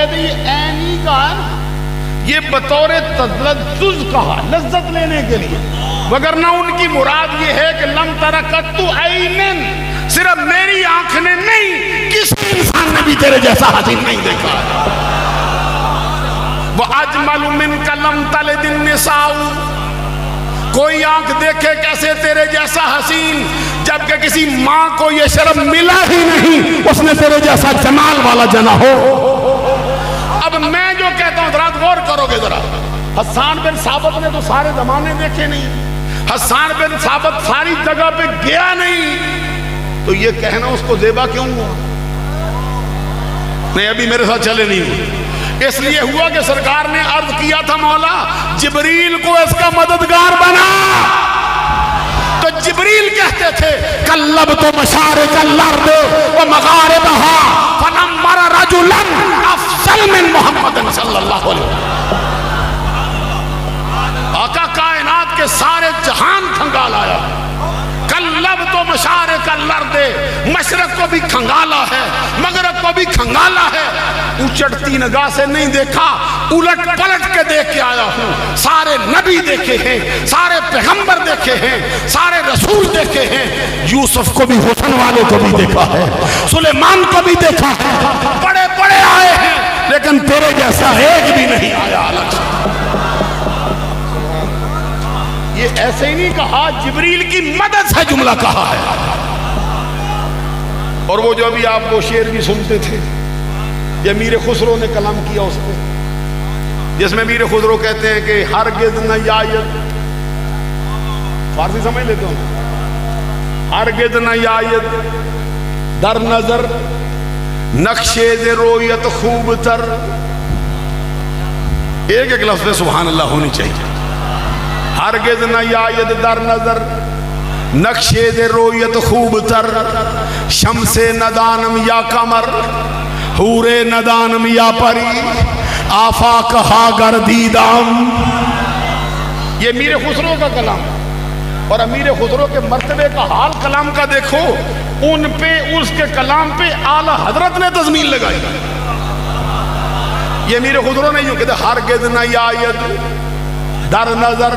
کہتے یہ عینی کہا نا، یہ بطور تلذذ کہا، لذت لینے کے لیے، وگرنہ ان کی مراد یہ ہے کہ لم ترکت عینن، صرف میری آنکھ نے نہیں، کسی انسان نے بھی تیرے جیسا حسین نہیں دیکھا۔ وَأَجْمَلُ مِنْكَ لَمْ تَلِدِ النِّسَاءُ، کوئی آنکھ دیکھے کیسے تیرے جیسا حسین، جبکہ کسی ماں کو یہ شرف ملا ہی نہیں اس نے تیرے جیسا جمال والا جنا ہو۔ اب میں جو کہتا ہوں ذرا غور کرو گے ذرا، حسان بن ثابت نے تو سارے زمانے دیکھے نہیں، حسان بن ثابت ساری جگہ پہ گیا نہیں، تو یہ کہنا اس کو زیبا کیوں ہوا؟ نہیں ابھی میرے ساتھ چلے نہیں ہوئے، اس لیے ہوا کہ سرکار نے عرض کیا تھا مولا جبریل کو اس کا مددگار بنا، تو جبریل کہتے تھے کلبت مشارق الارض ومغاربها فلم مر رجلا افضل من محمد صلی اللہ علیہ وسلم، آقا کائنات کے سارے جہان کھنگال آیا، کلبت مشارق الارض، مشرق کو بھی کھنگالا ہے مغرب کو بھی کھنگالا ہے، اچڑتی نگاہ سے نہیں دیکھا، الٹ پلٹ کے دیکھ کے آیا ہوں، سارے نبی دیکھے ہیں، سارے پیغمبر دیکھے ہیں، سارے رسول دیکھے ہیں، یوسف کو بھی حسن والے کو بھی دیکھا ہے، سلیمان کو بھی دیکھا ہے، بڑے بڑے آئے ہیں لیکن تیرے جیسا ایک بھی نہیں آیا الگ سے۔ یہ ایسے ہی نہیں کہا، جبریل کی مدد سے جملہ کہا ہے۔ اور وہ جو ابھی آپ وہ شعر بھی سنتے تھے، یہ امیر خسرو نے کلام کیا اس پہ، جس میں امیر خسرو کہتے ہیں کہ ہرگز نہ یاید، فارسی سمجھ لیتے ہو، ہرگز نہ یاید در نظر نقشے ز رویت خوب تر، ایک ایک لفظ سبحان اللہ ہونی چاہیے، ہرگز نہ یاید در نظر نقشے ز رویت خوب تر، شمس ندانم یا قمر حور ندانم یا پری آفاق ہا گردیدام، یہ امیر خسرو کا کلام، اور امیر خسرو کے مرتبے کا حال کلام کا دیکھو، ان پہ اس کے کلام پہ اعلی حضرت نے تضمین لگائی۔ یہ امیر خسرو نے یوں کہتے ہرگز نہ یاید در نظر،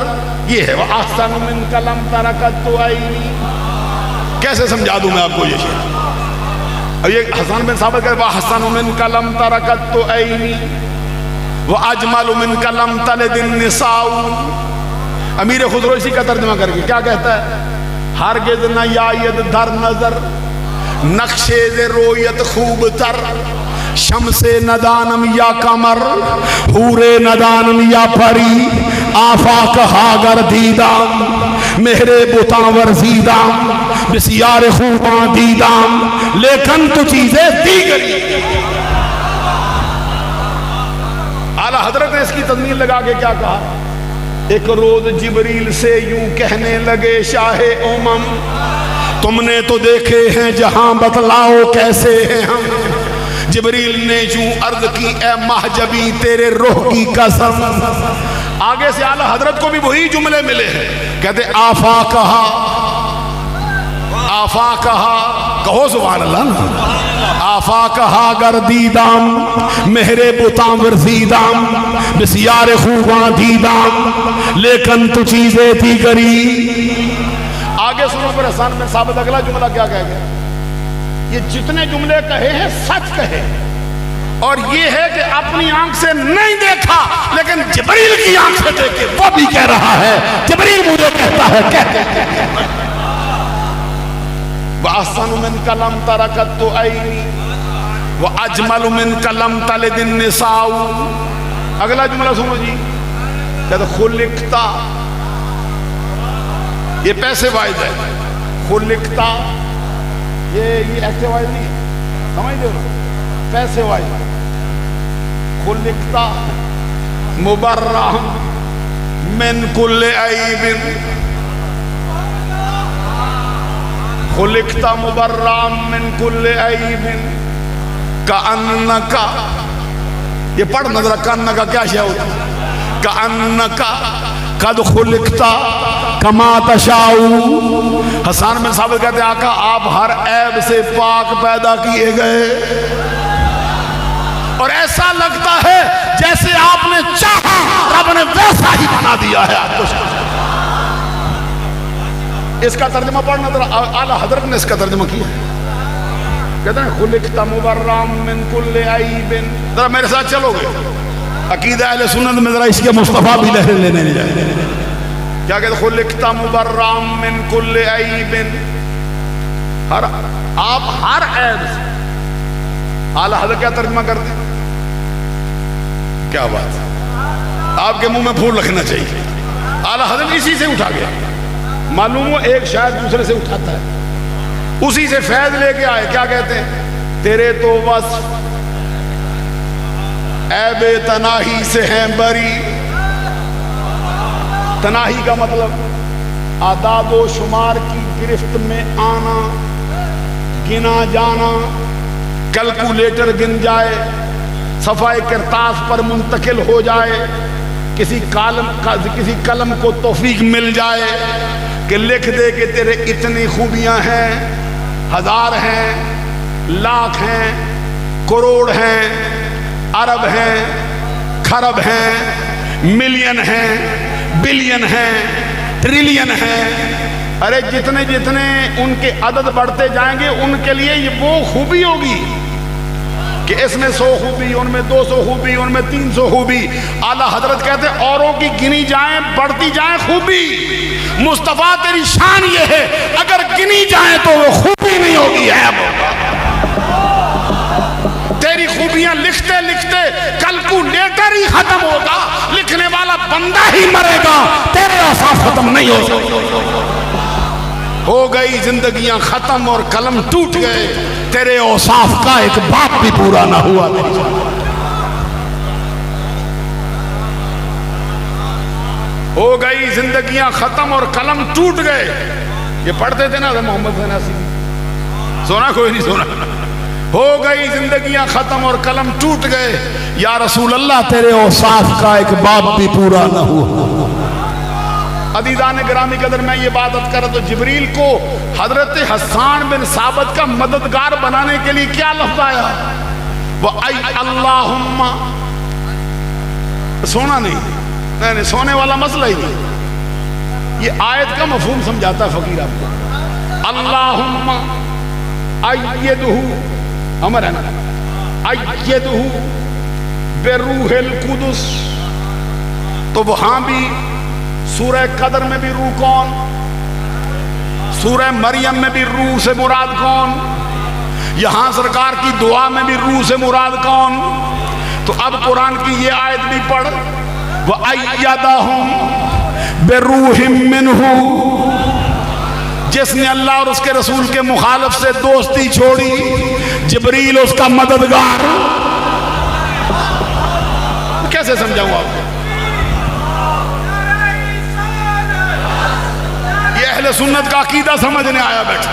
یہ ہے وَأَحْسَنُ مِنْكَ لَمْ تَرَكَتُ عَيْنِي، کیسے سمجھا دوں میں آپ کو یہ شعر؟ اب یہ حسان بن ثابت کہتے وَأَحْسَنُ مِنْكَ لَمْ تَرَكَتُ عَيْنِي وَأَجْمَلُ مِنْكَ لَمْ تَلِدِ النِّسَاءُ، امیر خسرو اسی کا ترجمہ کر کے کیا کہتا ہے؟ ہرگز نہ یاید در نظر نقشے ز رویت خوب تر، شمس ندانم یا قمر حور ندانم یا پری آفاق ہا گردیدام، مہر بتاں ورزیدام بسیار خوباں دیدام، لیکن تو چیزیں دیگری۔ اعلیٰ حضرت نے اس کی تضمین لگا کے کیا کہا؟ ایک روز جبریل سے یوں کہنے لگے شاہ امم، تم نے تو دیکھے ہیں جہاں بتلاؤ کیسے ہیں ہم، جبریل نے یوں عرض کی اے محجبی تیرے روح کی قسم، آگے سے اعلیٰ حضرت کو بھی وہی جملے ملے ہیں، کہتے آفا کہا، آفا کہا، کہو سبحان اللہ، آفا کہا گردیدام مہر بتاں ورزیدام بسیار خوباں دیدام، لیکن تو چیزیں دیگری۔ آگے سنو پھر حسان بن ثابت اگلا جملہ کیا کہہ گیا؟ یہ جتنے جملے کہے ہیں سچ کہے، اور یہ ہے کہ اپنی آنکھ سے نہیں دیکھا لیکن جبریل کی آنکھ سے دیکھے، وہ بھی کہہ رہا ہے جبریل مجھے کہتا ہے کہتے وَأَحْسَنُ مِنْكَ لَمْ تَرَكَتُ عَيْنِي وَأَجْمَلُ مِنْكَ لَمْ تَلِدِ النِّسَاءُ۔ اگلا جملہ سنو جی، کہتے خلقتا، یہ پیسے واحد ہے، خلقتا، یہ ایسے واحد نہیں ہے، سمجھ دے ہو، پیسے واحد، خلقتا مبرہم من کل عیب، خلقتا مبرہم من کل عیب کأنکا، یہ پڑھ نظر کأنکا کیا شے ہوتا ہے؟ کأنکا قد خلقتا کما تشاؤ، حسان بن ثابت کہتے ہیں آقا آپ ہر عیب سے پاک پیدا کیے گئے، اور ایسا لگتا ہے جیسے آپ نے چاہا رب نے ویسا ہی بنا دیا ہے آپ کو. اس کا ترجمہ پڑھنا ذرا، اعلیٰ حضرت نے اس کا ترجمہ کیا ہے. کہتے ہیں خلقت مبرأ من کل عیب. ذرا میرے ساتھ چلو گے عقیدہ اہل سنت میں، ذرا اس کے مصطفیٰ بھی لہر لینے نہیں جائے. کیا کہتے ہیں؟ خلقت مبرأ من کل عیب. آپ ہر عیب سے. اعلیٰ حضرت کیا ترجمہ کرتے ہیں؟ کیا بات ہے، آپ کے منہ میں پھول رکھنا چاہیے. اعلیٰ حضرت اسی سے اٹھا گیا. معلوم ہو ایک شاید دوسرے سے اٹھاتا ہے، اسی سے فیض لے کے آئے. کیا کہتے ہیں؟ تیرے تو وصف عیب تناہی سے ہیں بری. تناہی کا مطلب اعداد و شمار کی گرفت میں آنا، گنا جانا، کیلکولیٹر گن جائے، صفحہ کرتاس پر منتقل ہو جائے، کسی قلم کو توفیق مل جائے کہ لکھ دے کہ تیرے اتنی خوبیاں ہیں، ہزار ہیں، لاکھ ہیں، کروڑ ہیں، ارب ہیں، کھرب ہیں، ملین ہیں، بلین ہیں، ٹریلین ہیں. ارے جتنے جتنے ان کے عدد بڑھتے جائیں گے ان کے لیے یہ وہ خوبی ہوگی کہ اس میں 100 خوبی، ان میں 200 خوبی، ان میں 300 خوبی. اعلیٰ حضرت کہتے ہیں اوروں کی گنی جائیں، بڑھتی جائیں خوبی. مصطفیٰ تیری شان یہ ہے اگر گنی جائیں تو وہ خوبی نہیں ہوگی، عیب ہوگا. تیری خوبیاں لکھتے لکھتے کیلکولیٹر ہی ختم ہوگا، لکھنے والا بندہ ہی مرے گا، تیرے اوصاف ختم نہیں ہو سکتے. ہو گئی زندگیاں ختم اور قلم ٹوٹ گئے، تیرے اوصاف کا ایک باب بھی پورا نہ ہوا. ہو گئی زندگیاں ختم اور قلم ٹوٹ گئے. یہ پڑھتے تھے نا محمد سناسی، سونا کوئی نہیں سونا. ہو گئی زندگیاں ختم اور قلم ٹوٹ گئے، یا رسول اللہ تیرے اوصاف کا ایک باب بھی پورا نہ ہوا. عزیزان گرامی قدر میں یہ بات کر رہا تو جبریل کو حضرت حسان بن ثابت کا مددگار بنانے کے لیے کیا لفظ آیا؟ وَأَيْ اللہم. سونا نہیں، سونے والا مسئلہ ہی نہیں. یہ آیت کا مفہوم سمجھاتا ہے فقیر آپ کو. اللہم ایدہ، امر ہے نا، ایدہ بروح القدس. تو وہاں بھی سورہ قدر میں بھی روح کون؟ سورہ مریم میں بھی روح سے مراد کون؟ یہاں سرکار کی دعا میں بھی روح سے مراد کون؟ تو اب قرآن کی یہ آیت بھی پڑھ، وَأَيَّدَهُمْ بِرُوحٍ مِّنْهُ. جس نے اللہ اور اس کے رسول کے مخالف سے دوستی چھوڑی، جبریل اس کا مددگار. کیسے سمجھاؤں آپ کو؟ اہل سنت کا عقیدہ سمجھنے آیا بیٹھا.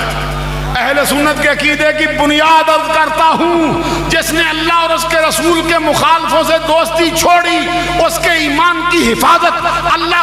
اہل سنت کے عقیدے کی بنیاد عرض کرتا ہوں، جس نے اللہ اور اس کے رسول کے مخالفوں سے دوستی چھوڑی، اس کے ایمان کی حفاظت اللہ